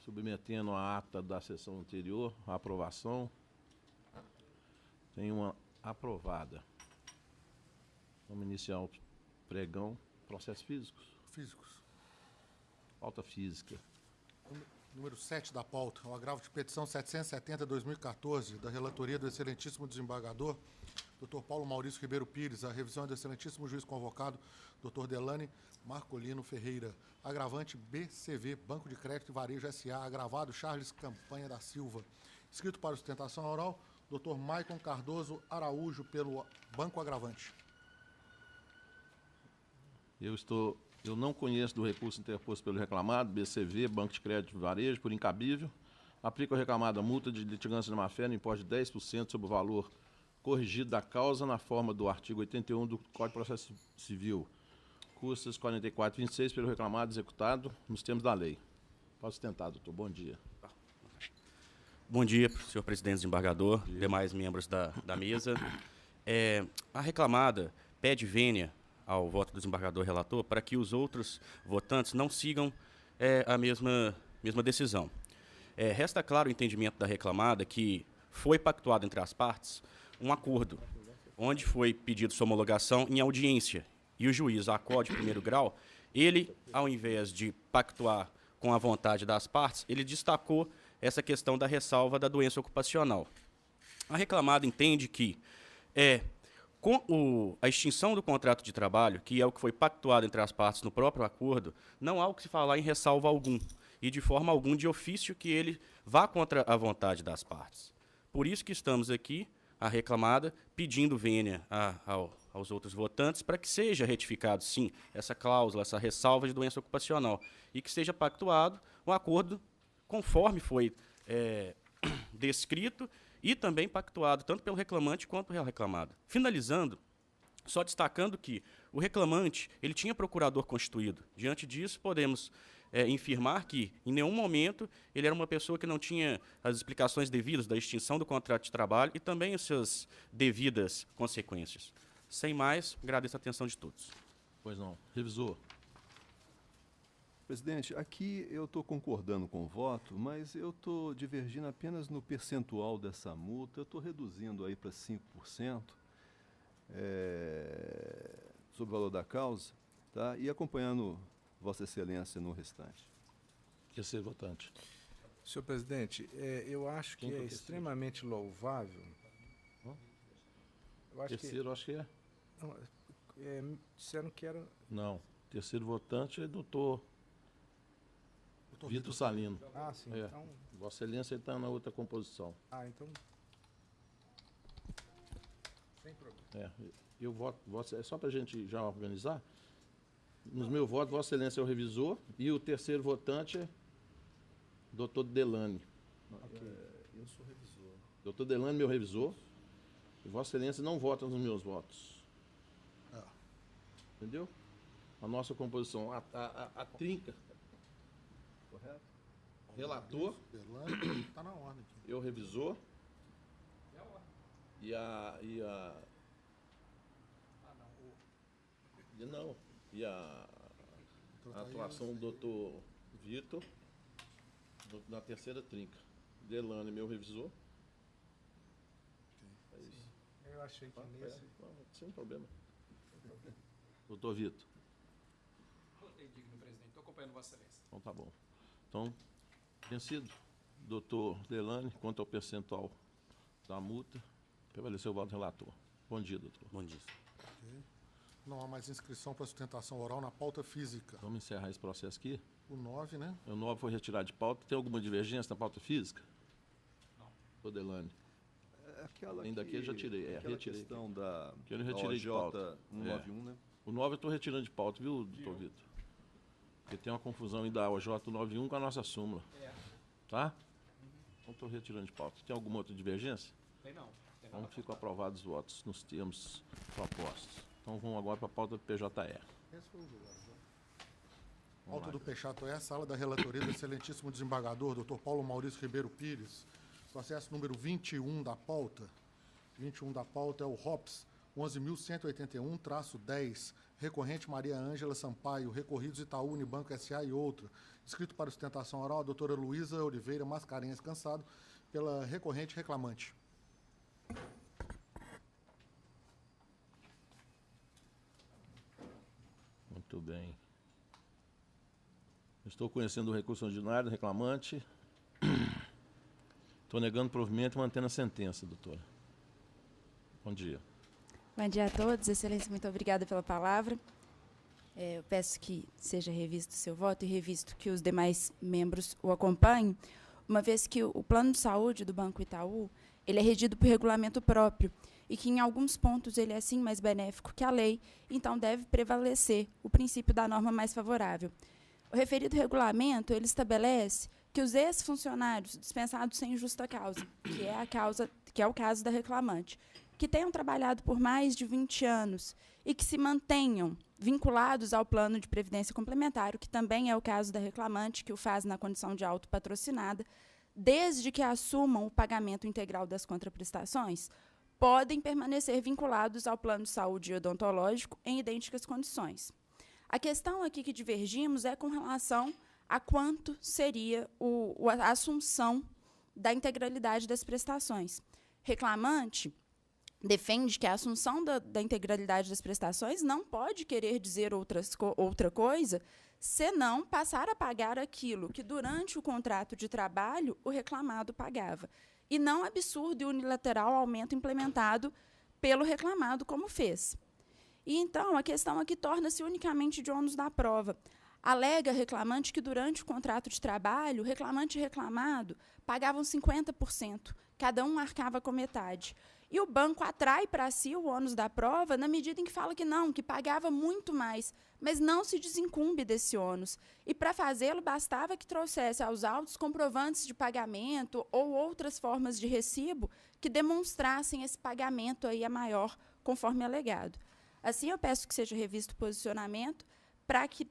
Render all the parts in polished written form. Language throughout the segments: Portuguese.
submetendo a ata da sessão anterior, a aprovação. Tem uma aprovada. Vamos iniciar o pregão. Processos físicos? Físicos. Pauta física. Número 7 da pauta, o agravo de petição 770/2014, da relatoria do excelentíssimo desembargador, Dr. Paulo Maurício Ribeiro Pires, a revisão do excelentíssimo juiz convocado, Dr. Delane Marcolino Ferreira. Agravante BCV, Banco de Crédito e Varejo S.A., agravado Charles Campanha da Silva. Escrito para sustentação oral, Dr. Maicon Cardoso Araújo, pelo Banco Agravante. Eu não conheço do recurso interposto pelo reclamado, BCV, Banco de Crédito e Varejo, por incabível. Aplico ao reclamado a multa de litigância de má-fé no importe de 10% sobre o valor corrigido da causa na forma do artigo 81 do Código de Processo Civil. Custas 44,26 pelo reclamado executado nos termos da lei. Pode sustentar, doutor. Bom dia. Bom dia, senhor presidente desembargador, demais membros da mesa. A reclamada pede vênia ao voto do desembargador relator para que os outros votantes não sigam a mesma decisão. Resta claro o entendimento da reclamada que foi pactuado entre as partes um acordo, onde foi pedido sua homologação em audiência, e o juiz acode de primeiro grau, ele, ao invés de pactuar com a vontade das partes, ele destacou essa questão da ressalva da doença ocupacional. A reclamada entende que com a extinção do contrato de trabalho, que é o que foi pactuado entre as partes no próprio acordo, não há o que se falar em ressalva algum, e de forma alguma de ofício que ele vá contra a vontade das partes. Por isso que estamos aqui, a reclamada, pedindo vênia aos outros votantes para que seja retificado, sim, essa cláusula, essa ressalva de doença ocupacional, e que seja pactuado um acordo conforme foi descrito e também pactuado, tanto pelo reclamante quanto pelo reclamado. Finalizando, só destacando que o reclamante ele tinha procurador constituído. Diante disso, podemos infirmar que, em nenhum momento, ele era uma pessoa que não tinha as explicações devidas da extinção do contrato de trabalho e também as suas devidas consequências. Sem mais, agradeço a atenção de todos. Pois não. Revisor. Presidente, aqui eu estou concordando com o voto, mas eu estou divergindo apenas no percentual dessa multa. Eu estou reduzindo aí para 5% sobre o valor da causa, tá? E acompanhando Vossa Excelência no restante. Terceiro votante. Senhor presidente, eu acho que é extremamente louvável. Terceiro, acho que é. Não, disseram que era... Não, terceiro votante é doutor Vitor Salino. Ah, sim. Então... Vossa Excelência está na outra composição. Ah, então... Sem problema. Eu voto, só para a gente já organizar, nos meus votos, Vossa Excelência é o revisor e o terceiro votante é doutor Delane. Okay. Eu sou revisor. Doutor Delane, meu revisor, e Vossa Excelência não vota nos meus votos. Entendeu? A nossa composição, a trinca. Correto? Relator. Está na ordem aqui. Eu revisor. E a atuação do doutor Vitor na terceira trinca. Delane, meu revisor. É isso. Eu achei que nesse... Sem problema. Doutor Vitor. Votei digno, presidente. Estou acompanhando Vossa Excelência. Então tá bom. Então, vencido. Doutor Delane, quanto ao percentual da multa, prevaleceu o voto do relator. Bom dia, doutor. Bom dia. Okay. Não há mais inscrição para sustentação oral na pauta física. Vamos encerrar esse processo aqui? O 9, né? O 9 foi retirado de pauta. Tem alguma divergência na pauta física? Não. Doutor Delane. Aquela ainda aqui eu já tirei. Aquela retirei. Questão da que eu não retirei de pauta. 191, né? O 9 eu estou retirando de pauta, viu, doutor Vitor? Porque tem uma confusão ainda da OJ 91 com a nossa súmula. Tá? Então estou retirando de pauta. Tem alguma outra divergência? Tem não. Então ficam aprovados os votos nos termos propostos. Então vamos agora para a pauta do PJE. Esse foi o julgado. Pauta do PJE, sala da relatoria do excelentíssimo desembargador, Dr. Paulo Maurício Ribeiro Pires. Processo número 21 da pauta. 21 da pauta é o ROPS 11.181-10, recorrente Maria Ângela Sampaio, recorridos Itaú, Unibanco S.A. e outra. Escrito para sustentação oral, a doutora Luísa Oliveira Mascarenhas Cansado, pela recorrente reclamante. Muito bem. Estou conhecendo o recurso ordinário do reclamante. Estou negando provimento e mantendo a sentença, doutora. Bom dia. Bom dia a todos. Excelência, muito obrigada pela palavra. Eu peço que seja revisto o seu voto e revisto que os demais membros o acompanhem, uma vez que o plano de saúde do Banco Itaú ele é regido por regulamento próprio e que, em alguns pontos, ele é, sim, mais benéfico que a lei, então deve prevalecer o princípio da norma mais favorável. O referido regulamento ele estabelece que os ex-funcionários dispensados sem justa causa, que é o caso da reclamante, que tenham trabalhado por mais de 20 anos e que se mantenham vinculados ao plano de previdência complementar, que também é o caso da reclamante, que o faz na condição de autopatrocinada, desde que assumam o pagamento integral das contraprestações, podem permanecer vinculados ao plano de saúde odontológico em idênticas condições. A questão aqui que divergimos é com relação a quanto seria a assunção da integralidade das prestações. Reclamante defende que a assunção da integralidade das prestações não pode querer dizer outra coisa, senão passar a pagar aquilo que, durante o contrato de trabalho, o reclamado pagava. E não absurdo e unilateral aumento implementado pelo reclamado, como fez. E, então, a questão aqui torna-se unicamente de ônus da prova. Alega reclamante que, durante o contrato de trabalho, o reclamante e reclamado pagavam 50%, cada um arcava com metade. E o banco atrai para si o ônus da prova na medida em que fala que não, que pagava muito mais, mas não se desincumbe desse ônus. E, para fazê-lo, bastava que trouxesse aos autos comprovantes de pagamento ou outras formas de recibo que demonstrassem esse pagamento aí a maior, conforme alegado. Assim, eu peço que seja revisto o posicionamento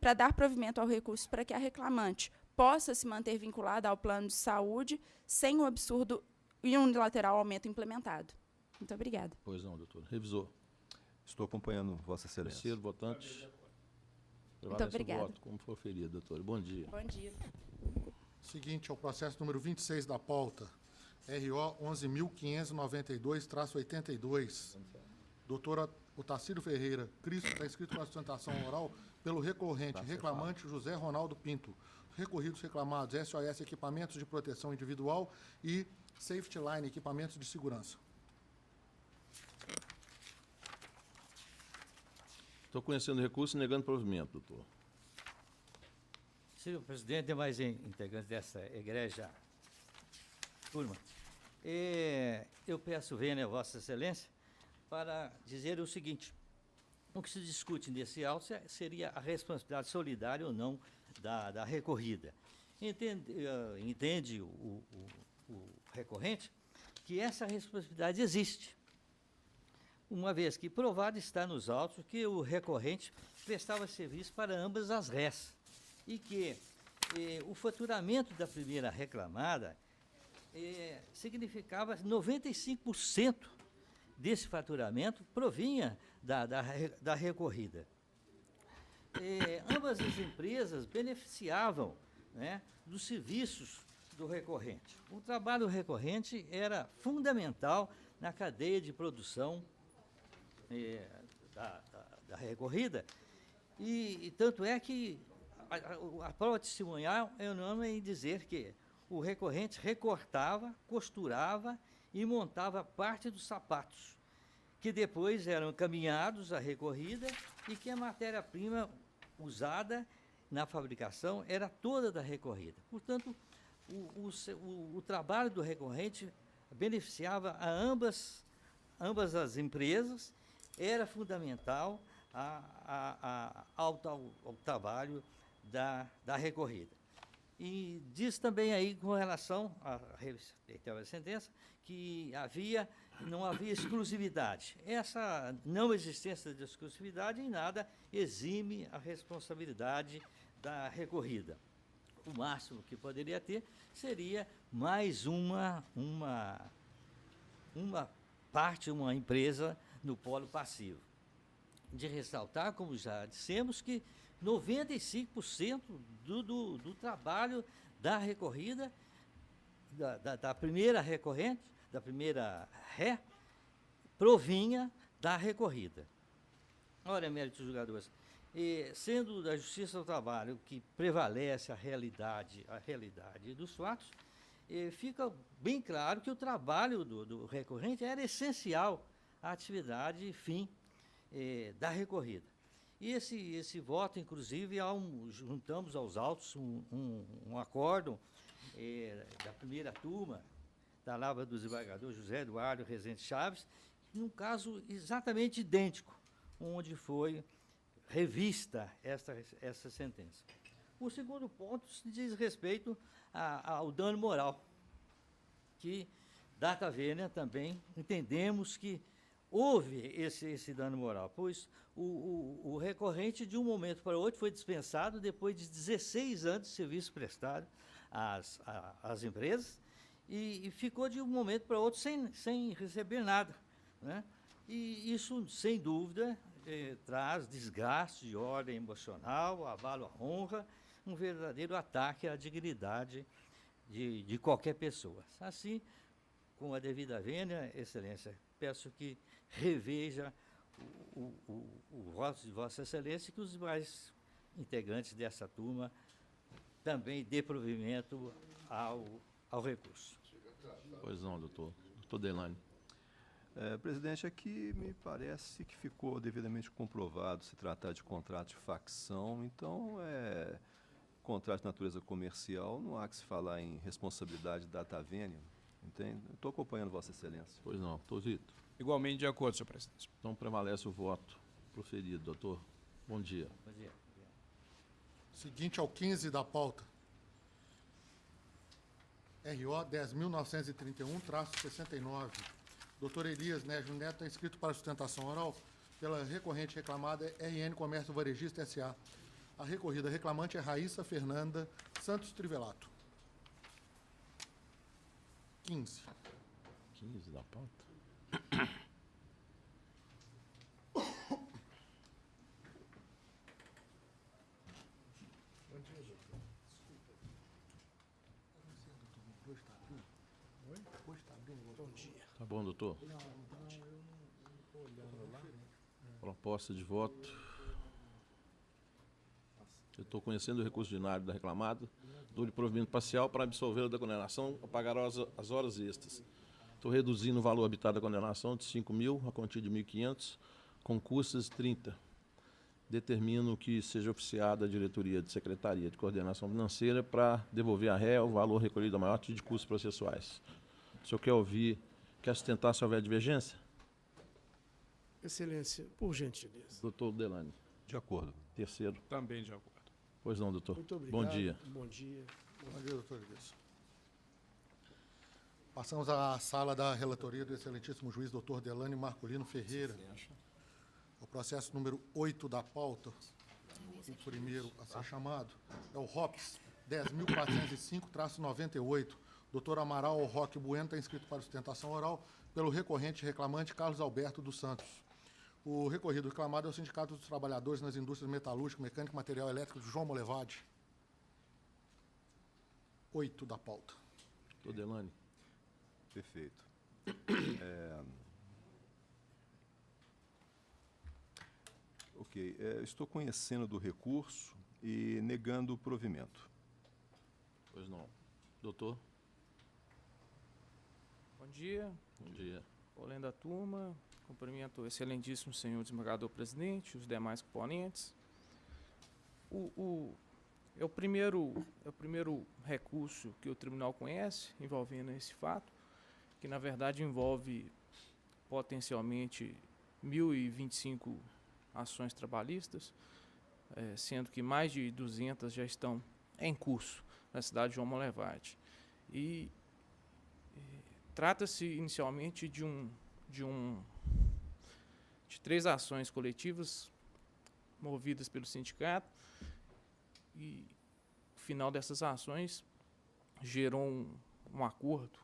para dar provimento ao recurso para que a reclamante possa se manter vinculada ao plano de saúde sem o absurdo e unilateral aumento implementado. Muito obrigada. Pois não, doutor. Revisor. Estou acompanhando Vossa Excelência. Terceiro votante. Muito obrigada. Voto, como for ferido, doutor. Bom dia. Bom dia. Seguinte ao processo número 26 da pauta, RO 11.592-82. Doutora Otacílio Ferreira Cristo, está inscrito para sustentação oral pelo recorrente, reclamante José Ronaldo Pinto. Recorridos reclamados SOS Equipamentos de Proteção Individual e Safety Line Equipamentos de Segurança. Estou conhecendo o recurso e negando provimento, doutor. Senhor presidente, demais integrantes dessa egrégia turma, eu peço vênia a Vossa Excelência para dizer o seguinte: o que se discute nesse auto seria a responsabilidade solidária ou não da recorrida. Entende o recorrente que essa responsabilidade existe, uma vez que provado está nos autos que o recorrente prestava serviço para ambas as rés e que o faturamento da primeira reclamada significava 95% desse faturamento provinha da recorrida. Ambas as empresas beneficiavam, né, dos serviços do recorrente. O trabalho recorrente era fundamental na cadeia de produção da recorrida, e tanto é que a prova testemunhal é unânime em dizer que o recorrente recortava, costurava e montava parte dos sapatos, que depois eram encaminhados à recorrida e que a matéria-prima usada na fabricação era toda da recorrida. Portanto, o trabalho do recorrente beneficiava a ambas as empresas, era fundamental ao trabalho da recorrida. E diz também aí, com relação à sentença, que não havia exclusividade. Essa não existência de exclusividade em nada exime a responsabilidade da recorrida. O máximo que poderia ter seria mais uma empresa no polo passivo. De ressaltar, como já dissemos, que 95% do trabalho da recorrida, da primeira recorrente, da primeira ré, provinha da recorrida. Ora, méritos julgadores, sendo da Justiça do Trabalho que prevalece a realidade dos fatos, fica bem claro que o trabalho do recorrente era essencial à atividade fim da recorrida. E esse voto, inclusive, juntamos aos autos um acórdão da primeira turma da Lavra do desembargador José Eduardo Rezende Chaves, num caso exatamente idêntico, onde foi revista essa sentença. O segundo ponto diz respeito ao dano moral, que, data vênia, também entendemos que houve esse dano moral, pois o recorrente, de um momento para o outro, foi dispensado depois de 16 anos de serviço prestado às empresas e ficou de um momento para o outro sem receber nada, né? E isso, sem dúvida, traz desgaste de ordem emocional, abalo à honra, um verdadeiro ataque à dignidade de qualquer pessoa. Assim, com a devida vênia, Excelência, peço que reveja o voto de Vossa Excelência e que os demais integrantes dessa turma também dê provimento ao recurso. Pois não, doutor. Doutor Delany. Presidente, aqui me parece que ficou devidamente comprovado se tratar de contrato de facção, então contrato de natureza comercial, não há que se falar em responsabilidade data vênia, entende? Estou acompanhando Vossa Excelência. Pois não. Doutor Zito. Igualmente de acordo, senhor presidente. Então prevalece o voto proferido, doutor. Bom dia. Bom dia. Seguinte ao 15 da pauta. RO 10.931-69. Doutor Elias Négio Neto está inscrito para sustentação oral pela recorrente reclamada RN Comércio Varejista S.A. A recorrida reclamante é Raíssa Fernanda Santos Trivelato. 15. 15 da pauta. Tá bom, doutor. Proposta de voto. Eu estou conhecendo o recurso ordinário da reclamada. Dou-lhe provimento parcial para absolvê-la da condenação a pagar as horas extras. Estou reduzindo o valor habitado da condenação de 5.000 a quantia de 1.500, com custas 30. Determino que seja oficiada a diretoria de Secretaria de Coordenação Financeira para devolver à ré o valor recolhido a maior de custos processuais. O senhor quer sustentar se houver divergência? Excelência, por gentileza. Doutor Delany. De acordo. Terceiro. Também de acordo. Pois não, doutor. Muito obrigado. Bom dia. Bom dia. Bom dia, doutor Elias. Passamos à sala da relatoria do excelentíssimo juiz doutor Delany Marcolino Ferreira. O processo número 8 da pauta, o primeiro a ser chamado, é o ROPS 10.405-98. Doutor Amaral Roque Bueno está inscrito para sustentação oral pelo recorrente reclamante Carlos Alberto dos Santos. O recorrido reclamado é o Sindicato dos Trabalhadores nas Indústrias Metalúrgicas, Mecânica e Material Elétrico de João Molevade. 8 da pauta. Doutor Delany. Perfeito. Ok. Estou conhecendo do recurso e negando o provimento. Pois não. Doutor. Bom dia. Bom dia. Olhando da turma, cumprimento o excelentíssimo senhor desembargador presidente, os demais componentes. É o primeiro recurso que o tribunal conhece envolvendo esse fato, que na verdade envolve potencialmente 1.025 ações trabalhistas, sendo que mais de 200 já estão em curso na cidade de João Molevade. E trata-se inicialmente de 3 ações coletivas movidas pelo sindicato, e o final dessas ações gerou um acordo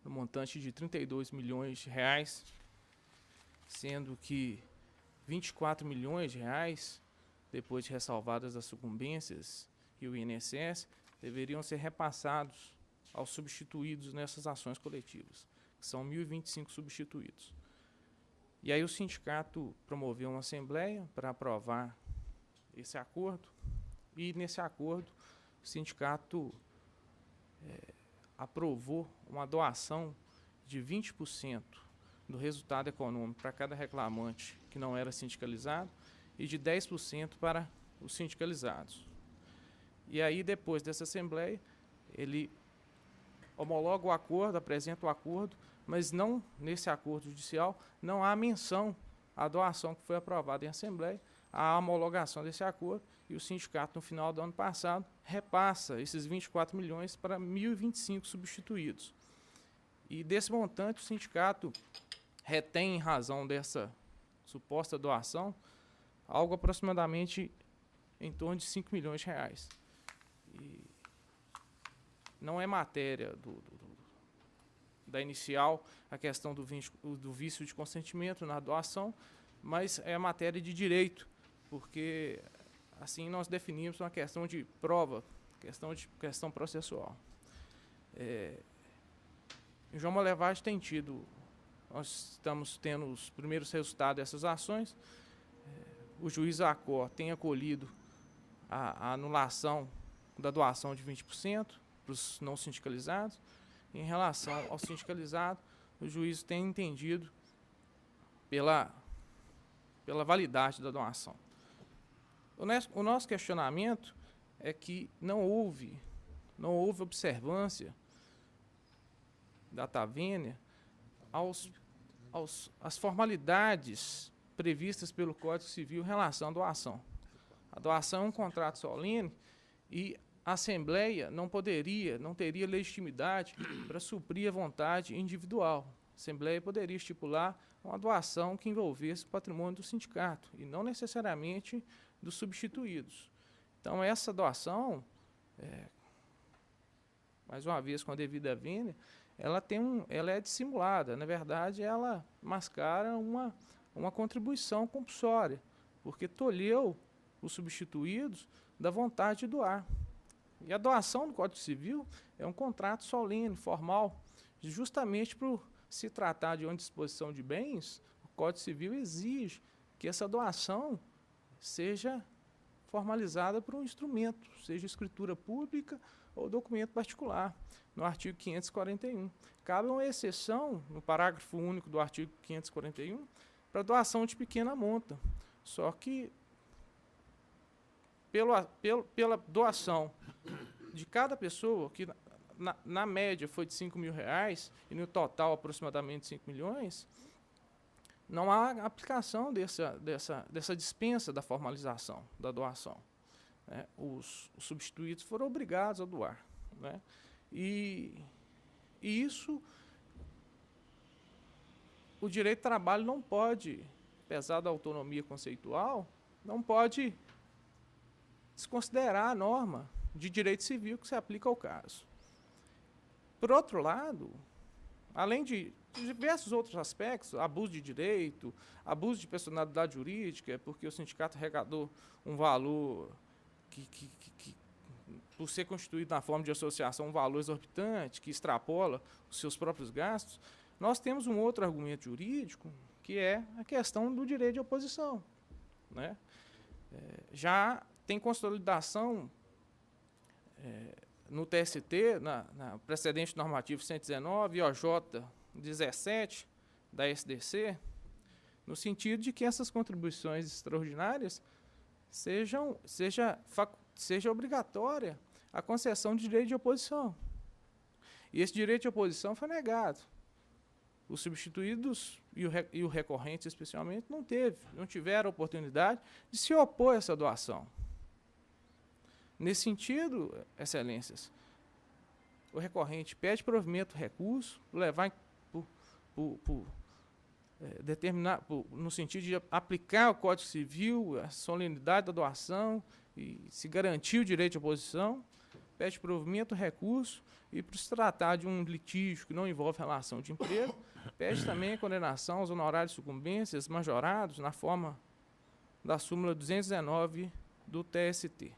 no montante de R$ 32 milhões, sendo que 24 milhões de reais, depois de ressalvadas as sucumbências e o INSS, deveriam ser repassados aos substituídos nessas ações coletivas, que são 1.025 substituídos. E aí o sindicato promoveu uma assembleia para aprovar esse acordo, e nesse acordo o sindicato aprovou uma doação de 20% do resultado econômico para cada reclamante que não era sindicalizado e de 10% para os sindicalizados. E aí, depois dessa assembleia, ele homologa o acordo, apresenta o acordo, mas não, nesse acordo judicial, não há menção à doação que foi aprovada em assembleia, à homologação desse acordo, e o sindicato, no final do ano passado, repassa esses 24 milhões para 1.025 substituídos. E desse montante, o sindicato retém, em razão dessa suposta doação, algo aproximadamente em torno de 5 milhões de reais. E não é matéria da inicial a questão do vício de consentimento na doação, mas é matéria de direito, porque assim nós definimos uma questão de prova, questão processual. João Molevade tem tido, nós estamos tendo os primeiros resultados dessas ações. O juiz Acor tem acolhido a anulação da doação de 20% para os não sindicalizados. Em relação ao sindicalizado, o juiz tem entendido pela validade da doação. O nosso questionamento é que não houve observância da Tavênia às formalidades previstas pelo Código Civil em relação à doação. A doação é um contrato solene e a Assembleia não teria legitimidade para suprir a vontade individual. A Assembleia poderia estipular uma doação que envolvesse o patrimônio do sindicato e não necessariamente dos substituídos. Então, essa doação, mais uma vez com a devida vênia, ela é dissimulada. Na verdade, ela mascara uma contribuição compulsória, porque tolheu os substituídos da vontade de doar. E a doação do Código Civil é um contrato solene, formal, justamente por se tratar de uma disposição de bens, o Código Civil exige que essa doação seja formalizada por um instrumento, seja escritura pública ou documento particular, no artigo 541. Cabe uma exceção, no parágrafo único do artigo 541, para doação de pequena monta. Só que, pela doação de cada pessoa, que na média foi de 5 mil reais, e no total aproximadamente 5 milhões, não há aplicação dessa dispensa da formalização da doação. Os substituídos foram obrigados a doar. E isso, o direito do trabalho não pode, apesar da autonomia conceitual, não pode desconsiderar a norma de direito civil que se aplica ao caso. Por outro lado, além de diversos outros aspectos, abuso de direito, abuso de personalidade jurídica, porque o sindicato arrecadou um valor que por ser constituído na forma de associação, um valor exorbitante, que extrapola os seus próprios gastos, nós temos um outro argumento jurídico, que é a questão do direito de oposição. Já tem consolidação no TST, na precedente normativo 119, IOJ 17 da SDC, no sentido de que essas contribuições extraordinárias seja obrigatória a concessão de direito de oposição. E esse direito de oposição foi negado. Os substituídos e o recorrente, especialmente, não tiveram oportunidade de se opor a essa doação. Nesse sentido, excelências, o recorrente pede provimento do recurso, levar no sentido de aplicar o Código Civil, a solenidade da doação e se garantir o direito de oposição, pede provimento recurso e, por se tratar de um litígio que não envolve relação de emprego, pede também a condenação aos honorários de sucumbências majorados na forma da súmula 219 do TST.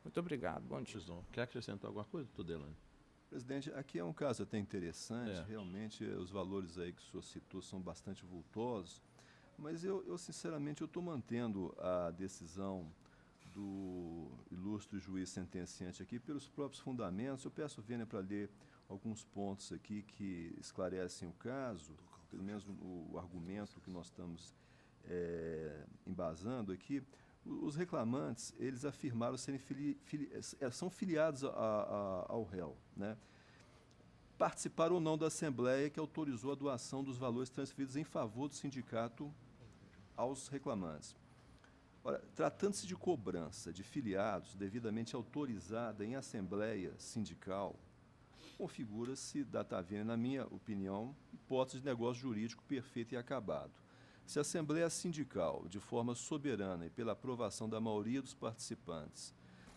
Muito obrigado. Bom dia. Quer acrescentar alguma coisa, doutor Delano? Presidente, aqui é um caso até interessante. Realmente, os valores aí que o senhor citou são bastante vultosos, mas eu sinceramente, eu estou mantendo a decisão do ilustre juiz sentenciante aqui pelos próprios fundamentos. Eu peço, Vênia, para ler alguns pontos aqui que esclarecem o caso, pelo menos o argumento que nós estamos embasando aqui. Os reclamantes, eles afirmaram serem são filiados ao réu, né? Participaram ou não da Assembleia que autorizou a doação dos valores transferidos em favor do sindicato aos reclamantes. Ora, tratando-se de cobrança de filiados devidamente autorizada em Assembleia Sindical, configura-se, data vênia, na minha opinião, hipótese de negócio jurídico perfeito e acabado. Se a Assembleia Sindical, de forma soberana e pela aprovação da maioria dos participantes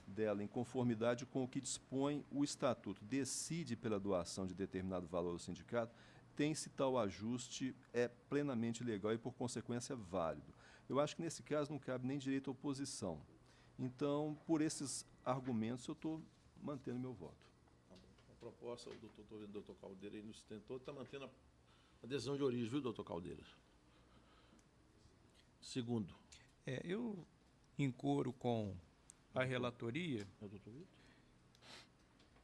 dela, em conformidade com o que dispõe o Estatuto, decide pela doação de determinado valor ao sindicato, tem-se tal ajuste, é plenamente legal e, por consequência, válido. Eu acho que, nesse caso, não cabe nem direito à oposição. Então, por esses argumentos, eu estou mantendo meu voto. A proposta, o doutor Caldeira aí nos tentou, está mantendo a decisão de origem, viu, doutor Caldeira? Segundo. Eu incorro com a relatoria,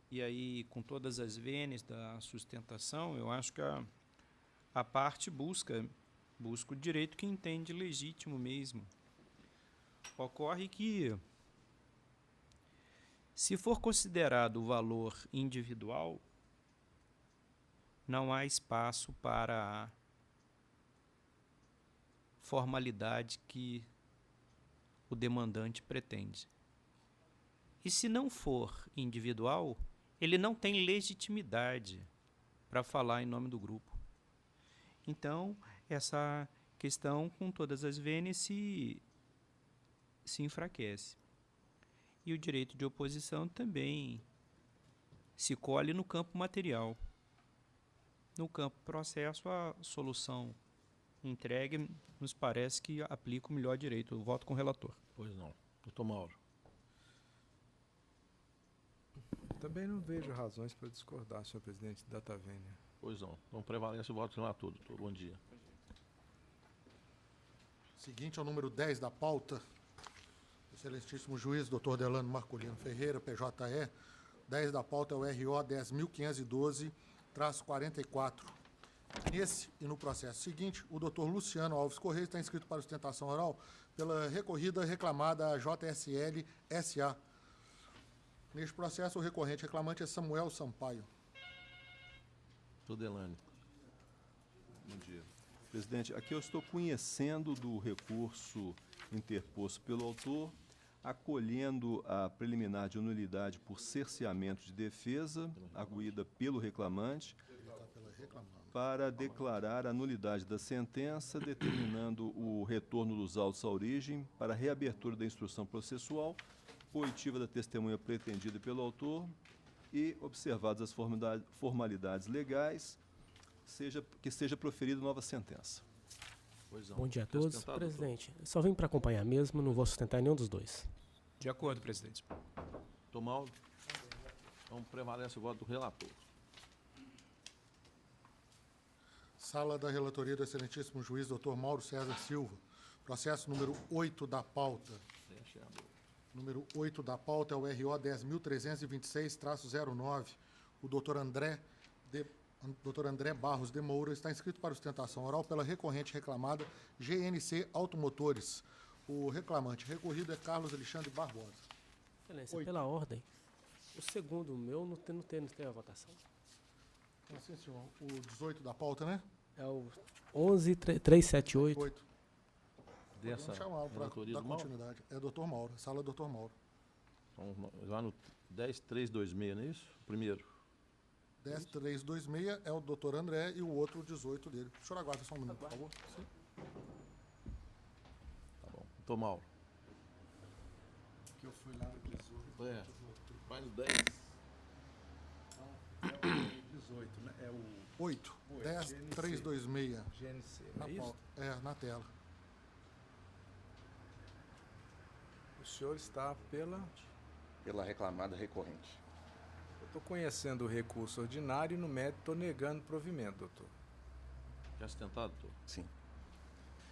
e aí com todas as vênias da sustentação, eu acho que a parte busca o direito que entende legítimo mesmo. Ocorre que, se for considerado o valor individual, não há espaço para a formalidade que o demandante pretende. E se não for individual, ele não tem legitimidade para falar em nome do grupo. Então, essa questão, com todas as vênias, se enfraquece. E o direito de oposição também se colhe no campo material. No campo processo, a solução entregue nos parece que aplica o melhor direito. Eu voto com o relator. Pois não. Doutor Mauro. Também não vejo razões para discordar, senhor presidente, da Tavênia. Pois não. Então prevalece o voto do relator, doutor. Bom dia. Seguinte é o número 10 da pauta. Excelentíssimo juiz, doutor Delano Marcolino Ferreira, PJE. 10 da pauta é o RO 10.512-44. Nesse e no processo seguinte, o doutor Luciano Alves Correia está inscrito para sustentação oral pela recorrida reclamada JSL SA. Neste processo, o recorrente reclamante é Samuel Sampaio. Doutor Delano. Bom dia. Presidente, aqui eu estou conhecendo do recurso interposto pelo autor, acolhendo a preliminar de nulidade por cerceamento de defesa, arguída pelo reclamante, para declarar a nulidade da sentença, determinando o retorno dos autos à origem para reabertura da instrução processual, oitiva da testemunha pretendida pelo autor e, observadas as formalidades legais, que seja proferida nova sentença. Bom dia a todos. Presidente, só vim para acompanhar mesmo, não vou sustentar nenhum dos dois. De acordo, presidente. Doutor Mauro. Então prevalece o voto do relator. Sala da relatoria do excelentíssimo juiz doutor Mauro César Silva. Processo número 8 da pauta. Número 8 da pauta é o RO 10.326-09. O doutor André Barros de Moura está inscrito para sustentação oral pela recorrente reclamada GNC Automotores. O reclamante recorrido é Carlos Alexandre Barbosa. Excelência, pela ordem, o segundo meu não tem a votação. Sim, senhor. O 18 da pauta, né? É o 11.378. Dessa relatoria da do Mauro? continuidade. É doutor Mauro, sala doutor Mauro. Então, lá no 10.326, não é isso? O primeiro. 10.326 é o doutor André e o outro 18 dele. O senhor aguarda só um minuto, por favor. Sim. Tá bom. Doutor Mauro. Que eu fui lá no 18. Vai no 10. É o 8, 10326. GNC, Na, não é isso? na tela. O senhor está Pela reclamada recorrente. Eu estou conhecendo o recurso ordinário e no mérito estou negando provimento, doutor. Quer sustentar, doutor? Sim.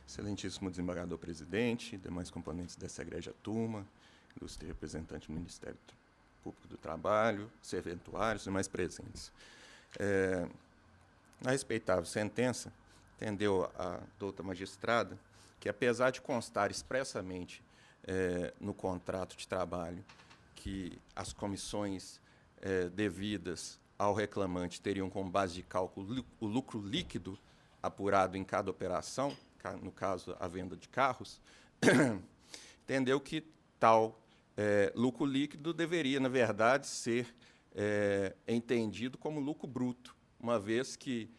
Excelentíssimo desembargador presidente, demais componentes dessa egrégia turma, ilustre representante do Ministério Público do Trabalho, serventuários e demais presentes. Na respeitável sentença, entendeu a douta magistrada que, apesar de constar expressamente no contrato de trabalho que as comissões devidas ao reclamante teriam como base de cálculo o lucro líquido apurado em cada operação, no caso a venda de carros, entendeu que tal lucro líquido deveria, na verdade, ser entendido como lucro bruto, uma vez que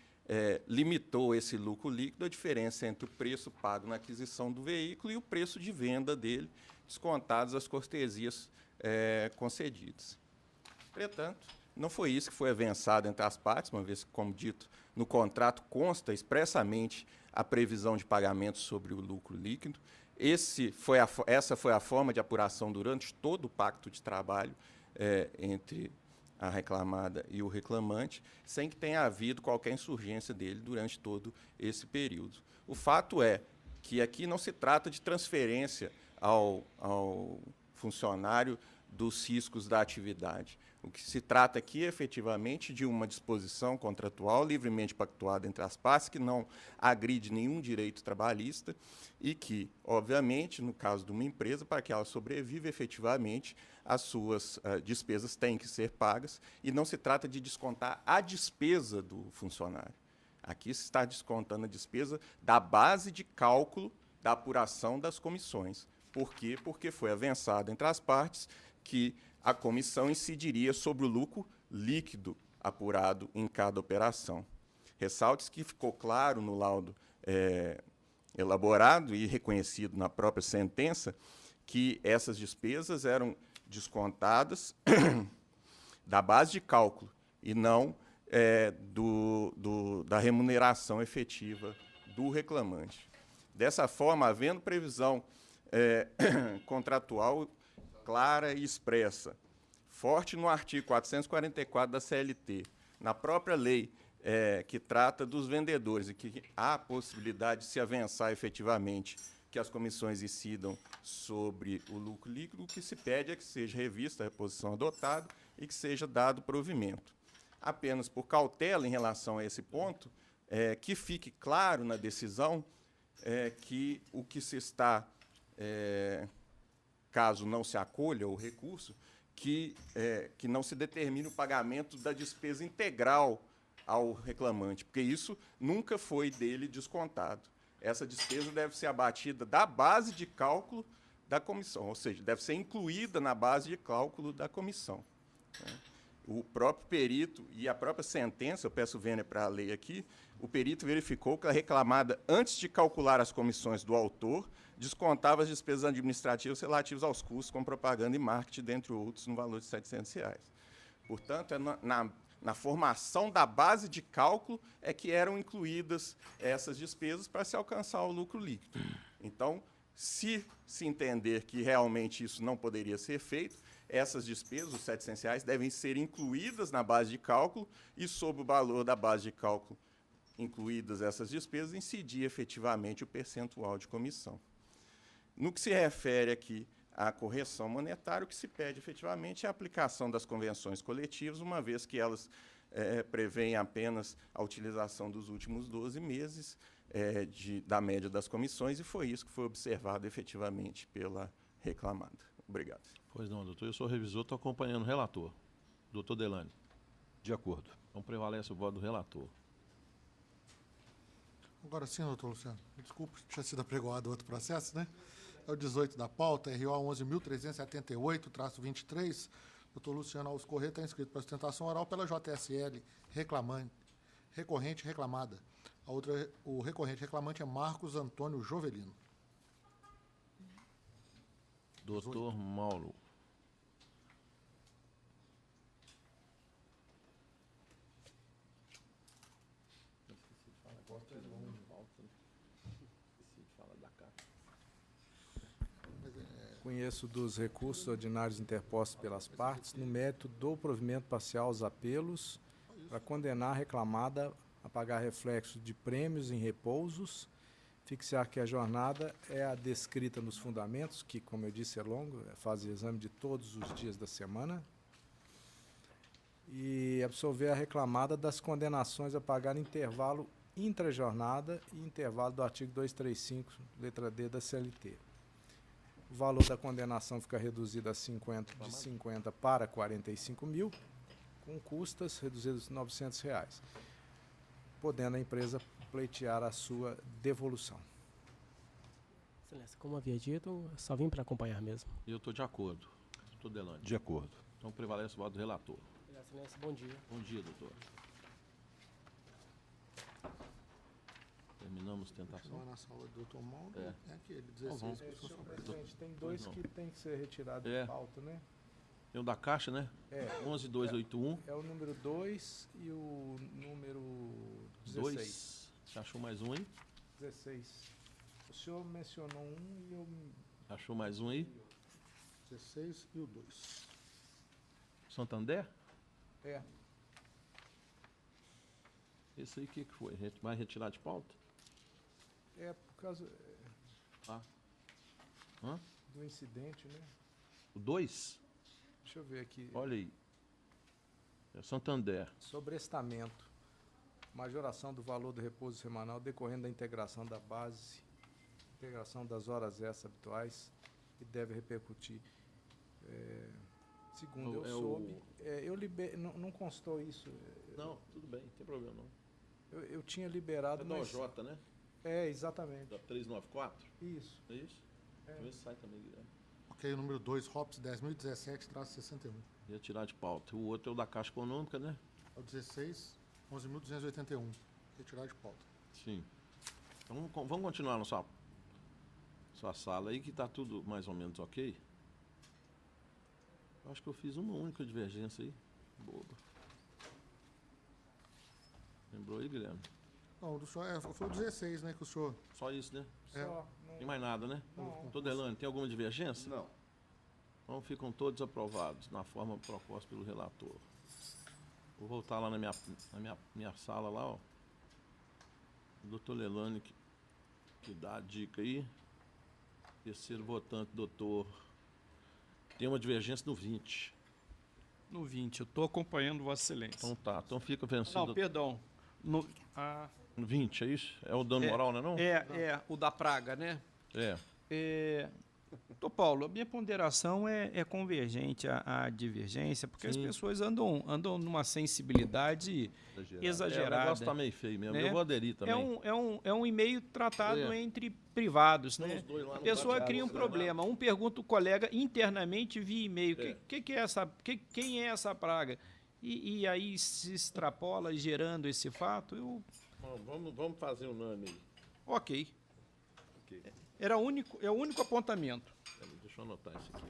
limitou esse lucro líquido à diferença entre o preço pago na aquisição do veículo e o preço de venda dele, descontadas as cortesias concedidas. Entretanto, não foi isso que foi avançado entre as partes, uma vez que, como dito, no contrato consta expressamente a previsão de pagamento sobre o lucro líquido. Essa foi a forma de apuração durante todo o pacto de trabalho entre a reclamada e o reclamante, sem que tenha havido qualquer insurgência dele durante todo esse período. O fato é que aqui não se trata de transferência ao funcionário dos riscos da atividade. O que se trata aqui, efetivamente, de uma disposição contratual livremente pactuada entre as partes, que não agride nenhum direito trabalhista e que, obviamente, no caso de uma empresa, para que ela sobreviva efetivamente, as suas despesas têm que ser pagas, e não se trata de descontar a despesa do funcionário. Aqui se está descontando a despesa da base de cálculo da apuração das comissões. Por quê? Porque foi avançado entre as partes que a comissão incidiria sobre o lucro líquido apurado em cada operação. Ressalte que ficou claro no laudo elaborado e reconhecido na própria sentença que essas despesas eram descontadas da base de cálculo e não da remuneração efetiva do reclamante. Dessa forma, havendo previsão contratual clara e expressa, forte no artigo 444 da CLT, na própria lei que trata dos vendedores e que há a possibilidade de se avançar efetivamente que as comissões incidam sobre o lucro líquido, o que se pede é que seja revista a reposição adotada e que seja dado provimento. Apenas por cautela em relação a esse ponto, que fique claro na decisão que o que se está caso não se acolha o recurso, que não se determine o pagamento da despesa integral ao reclamante, porque isso nunca foi dele descontado. Essa despesa deve ser abatida da base de cálculo da comissão, ou seja, deve ser incluída na base de cálculo da comissão. O próprio perito e a própria sentença, eu peço vênia para a lei aqui, o perito verificou que a reclamada, antes de calcular as comissões do autor, descontava as despesas administrativas relativas aos custos com propaganda e marketing, dentre outros, no valor de R$ 700. Portanto, na formação da base de cálculo é que eram incluídas essas despesas para se alcançar o lucro líquido. Então, se entender que realmente isso não poderia ser feito, essas despesas, os R$ 700, devem ser incluídas na base de cálculo e, sobre o valor da base de cálculo incluídas essas despesas, incidir efetivamente o percentual de comissão. No que se refere aqui à correção monetária, o que se pede efetivamente é a aplicação das convenções coletivas, uma vez que elas prevêem apenas a utilização dos últimos 12 meses da média das comissões, e foi isso que foi observado efetivamente pela reclamada. Obrigado. Pois não, doutor. Eu sou revisor, estou acompanhando o relator. Doutor Delane. De acordo. Então prevalece o voto do relator. Agora sim, doutor Luciano. Desculpe, tinha sido apregoado outro processo, né? É o 18 da pauta, RO 11.378-23. Doutor Luciano Alves Corrêa está inscrito para sustentação oral pela JSL recorrente reclamada. O recorrente reclamante é Marcos Antônio Jovelino. Doutor Mauro. Conheço dos recursos ordinários interpostos pelas partes no mérito do provimento parcial aos apelos para condenar a reclamada a pagar reflexo de prêmios em repousos, fixar que a jornada é a descrita nos fundamentos, que, como eu disse, é longo, faz exame de todos os dias da semana, e absolver a reclamada das condenações a pagar intervalo intrajornada e intervalo do artigo 235, letra D da CLT. O valor da condenação fica reduzido de 50 para 45 mil, com custas reduzidas de R$ 900, podendo a empresa pleitear a sua devolução. Excelência, como havia dito, só vim para acompanhar mesmo. Eu estou de acordo. Doutor Delane. De acordo. Então prevalece o voto do relator. Excelência, bom dia. Bom dia, doutor. Terminamos a tentação. Na sala do doutor Mauro, É. é aquele, 16. Senhor presidente, tem dois que tem que ser retirados É. de pauta, né? Tem o da Caixa, né? É. 11281. É o número 2 e o número 16. 2. Você achou mais um aí? 16. O senhor mencionou um e eu... Achou mais um aí? 16 e o 2. Santander? É. Esse aí o que foi? Vai retirar de pauta? É por causa Tá. Hã? do incidente, né? O 2? Deixa eu ver aqui. Olha aí. É Santander. Sobrestamento. Majoração do valor do repouso semanal decorrendo da integração da base, integração das horas extras habituais, que deve repercutir. Segundo eu soube, não constou isso. Não, tudo bem, não tem problema não. Eu tinha liberado, É da mas... OJ, né? É, exatamente. Da 394? Isso. É isso? É. Vê se sai também, Guilherme. Ok, o número 2, ROPS 10.017-61. Retirar de pauta. O outro é o da Caixa Econômica, né? É o 16, 11.281. Retirar de pauta. Sim. Então vamos continuar na sua sala aí, que está tudo mais ou menos ok. Eu acho que eu fiz uma única divergência aí. Boba. Lembrou aí, Guilherme? Não, o do senhor foi o 16, né, que o senhor... Só isso, né? É. Só, Tem mais nada, né? Não. Doutor Delane, tem alguma divergência? Não. Então ficam todos aprovados na forma proposta pelo relator. Vou voltar lá na minha sala lá, ó. O doutor Lelane que dá a dica aí. Terceiro votante, doutor. Tem uma divergência no 20. No 20, eu estou acompanhando Vossa Excelência. Então tá, então fica vencido. Não, perdão. No 20, é isso? É o dano moral, não é não? É, o da praga, né? Doutor Paulo, a minha ponderação é convergente à divergência, porque Sim. as pessoas andam numa sensibilidade exagerada. O negócio tá meio feio mesmo. né? Eu vou aderir também. É um e-mail tratado entre privados, né? Os dois lá A não pessoa batearam, cria um né? problema. Um pergunta o colega internamente via e-mail. Que é essa? Quem é essa praga? E aí se extrapola gerando esse fato. Vamos fazer unânime aí. Ok. É o único apontamento Peraí, deixa eu anotar isso aqui.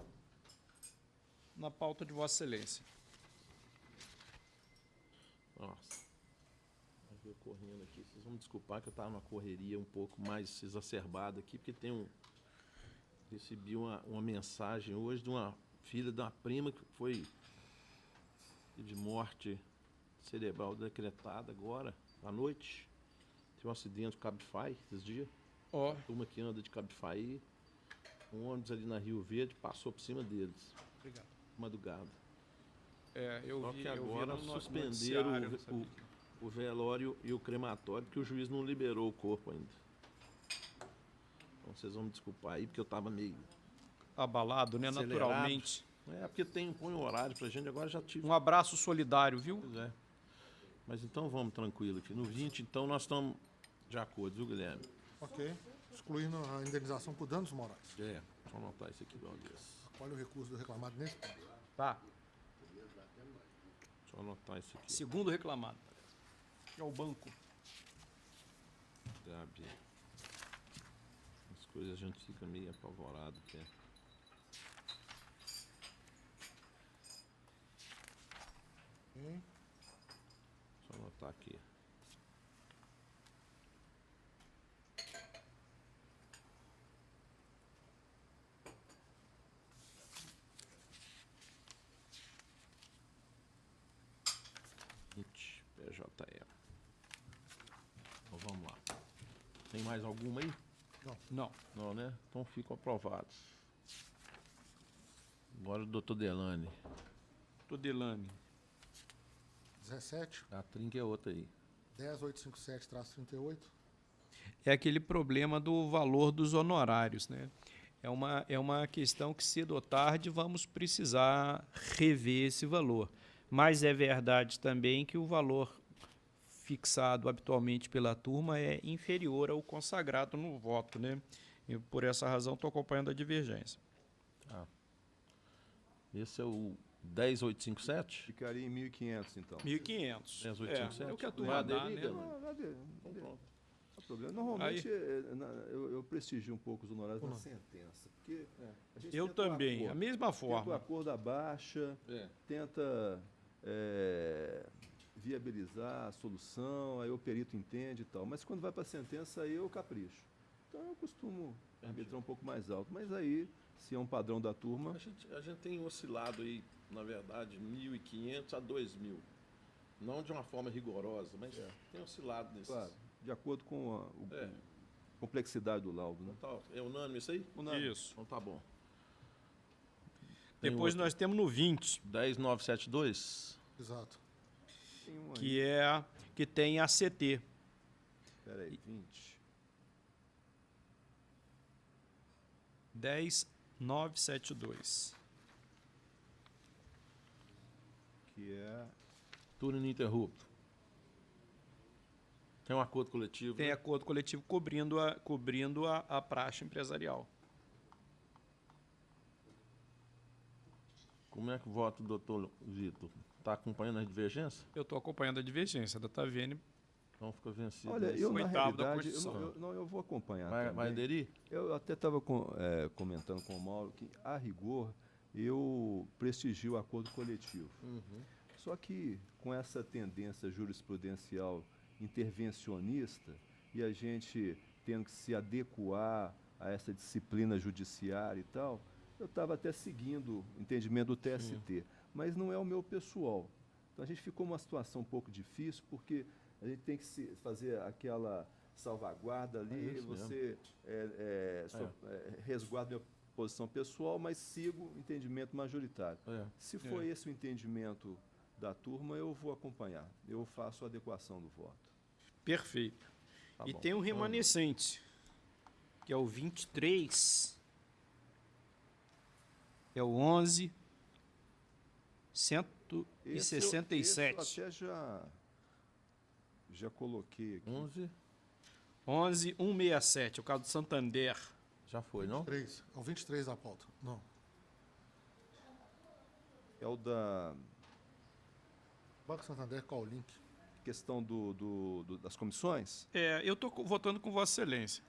na pauta de Vossa Excelência. Nossa. Eu correndo aqui. Vocês vão me desculpar que eu estava numa correria um pouco mais exacerbada aqui, porque recebi uma mensagem hoje de uma filha de uma prima que foi de morte cerebral decretada agora, à noite. Teve um acidente com Cabify esses dias. Ó. Turma que anda de Cabify, um ônibus ali na Rio Verde passou por cima deles. Obrigado. Madrugada. Eu Só vi, que eu vi agora no nosso suspenderam noticiário, eu não sabia. o velório e o crematório, porque o juiz não liberou o corpo ainda. Então vocês vão me desculpar aí, porque eu estava meio Abalado, né? acelerado. Naturalmente. Porque põe um horário pra gente, agora já tive. Um abraço solidário, viu? Pois é. Mas então vamos tranquilo aqui. No 20, então nós estamos de acordo, viu, Guilherme? Ok. Excluindo a indenização por danos morais. Deixa eu anotar isso aqui de uma vez. Olha o recurso do reclamado nesse ponto. Tá. Deixa eu anotar isso aqui. Segundo reclamado. Que é o banco. Sabe? As coisas a gente fica meio apavorado até. Deixa eu anotar aqui. Então vamos lá. Tem mais alguma aí? Não. Não, né? Então ficam aprovados. Agora o doutor Delane. Doutor Delane. 17. A trinca é outra aí. 10857-38. É aquele problema do valor dos honorários, né? É uma questão que cedo ou tarde vamos precisar rever esse valor. Mas é verdade também que o valor fixado habitualmente pela turma é inferior ao consagrado no voto, né? E por essa razão estou acompanhando a divergência. Esse é o 10857? Ficaria em 1.500, então. 1.500. 10857? É o que a turma dá, né? Não tem problema. Normalmente, eu prestigio um pouco os honorários na sentença. Porque a gente Eu tenta um também, acordo. a mesma forma. Tenta o acordo abaixa, tenta viabilizar a solução, aí o perito entende e tal. Mas quando vai para a sentença, aí eu capricho. Então eu costumo arbitrar um pouco mais alto. Mas aí, se é um padrão da turma... A gente tem oscilado aí, na verdade, 1.500 a 2.000. Não de uma forma rigorosa, mas tem oscilado nesses. Claro, de acordo com a complexidade do laudo. Né? Então, é unânime isso aí? Unânime. Isso. Então tá bom. Depois nós temos no 20. 10972. Exato. Tem um aí. Que tem a CT. Espera aí, 20. 10972. Que é... Turno ininterrupto. Tem um acordo coletivo. Tem né? acordo coletivo cobrindo a praxe empresarial. Como é que vota o doutor Vitor? Está acompanhando a divergência? Eu estou acompanhando a divergência da Tavene. Então fica vencido. Olha, esse eu na oitavo da realidade, Constituição. eu vou acompanhar vai também. aderir? Eu até estava comentando com o Mauro que, a rigor, eu prestigio o acordo coletivo. Só que com essa tendência jurisprudencial intervencionista e a gente tendo que se adequar a essa disciplina judiciária e tal, eu estava até seguindo o entendimento do TST, mas não é o meu pessoal. Então a gente ficou numa situação um pouco difícil, porque a gente tem que fazer aquela salvaguarda ali, você resguarda minha posição pessoal, mas sigo o entendimento majoritário. Se for esse o entendimento da turma, eu vou acompanhar. Eu faço a adequação do voto. Perfeito. Tá E bom. tem um remanescente, que é o 23. É o 11. 167. Esse eu até já coloquei aqui. 11. 11167, o caso do Santander. Já foi, não? 3. É o 23 da pauta. Não. É o da Banco Santander, qual o link? questão das comissões? Eu estou votando com Vossa Excelência.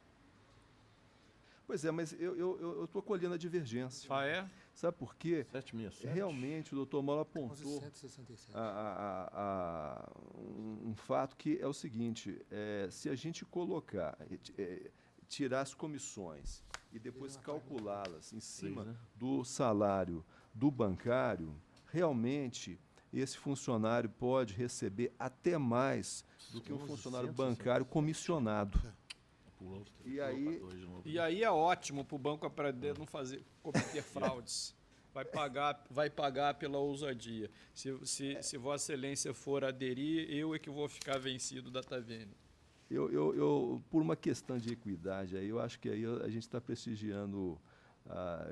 Pois é, mas eu estou colhendo a divergência. Ah, é? Sabe por quê? 767. Realmente o doutor Mauro apontou 11.167. um fato que é o seguinte, se a gente colocar, tirar as comissões e depois calculá-las em cima do salário do bancário, realmente esse funcionário pode receber até mais do que um funcionário bancário comissionado. E aí é ótimo para o banco aprender a não cometer fraudes. Vai pagar pela ousadia. Se Vossa Excelência for aderir, eu é que vou ficar vencido da Tavene. Por uma questão de equidade, aí eu acho que aí a gente está prestigiando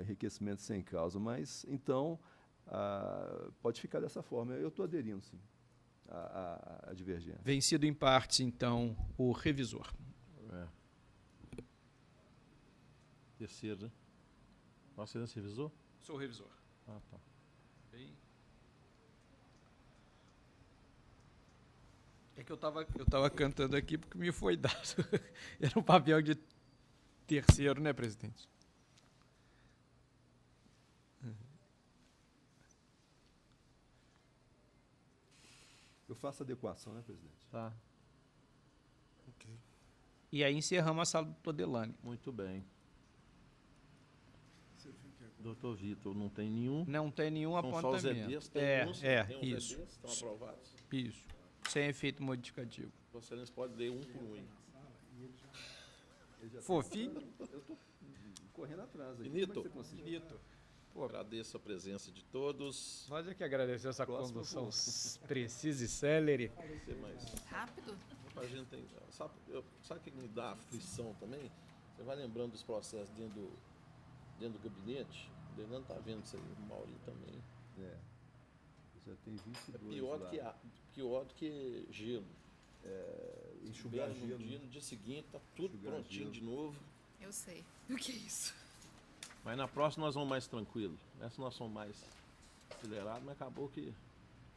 enriquecimento sem causa. Mas, então, pode ficar dessa forma. Eu estou aderindo, sim, à divergência. Vencido em parte, então, o revisor. Terceiro, né? Vossa Excelência revisou? Sou o revisor. Ah, tá. É que eu tava cantando aqui porque me foi dado. Era um papel de terceiro, né, presidente? Eu faço adequação, né, presidente? Tá. Ok. E aí encerramos a sala do Todelane. Muito bem. Doutor Vitor, não tem nenhum? Não tem nenhum São só os apontamento. EDs? Tem uns, tem uns isso. EDs, estão aprovados? Isso. sem efeito modificativo. Vossa Excelência pode ler um por um. Ele já Fofinho. Eu estou correndo atrás aqui. Benito. Como é que você conseguiu? Agradeço a presença de todos. Nós é que agradecemos essa Próximo condução ponto. precisa e célere. Ser mais Rápido? a gente tem, sabe o que me dá aflição também? Você vai lembrando dos processos dentro do gabinete. O Delano está vendo isso aí, o Mauri também. É. Já tem 22 É pior lá. pior do que gelo. Enxugar Tiveram no gelo. dia, no dia seguinte, tá tudo Enxugar prontinho gelo. de novo. Eu sei. O que é isso? Mas na próxima nós vamos mais tranquilo. Nessa nós somos mais acelerados, mas acabou que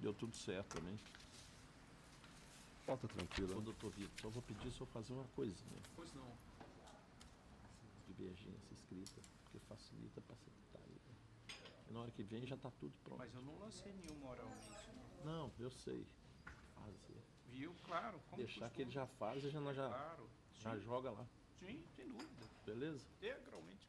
deu tudo certo também. Falta tranquila. Ô, doutor Vitor, só vou pedir só fazer uma coisinha. Pois não. Divergência escrita, porque facilita para secretaria. E na hora que vem já está tudo pronto. Mas eu não lancei nenhum oralmente. Não, eu sei. Fazer. Viu? Claro. Como Deixar que ele já faz e já, nós já Claro. joga lá. Sim, sem dúvida. Beleza? Integralmente.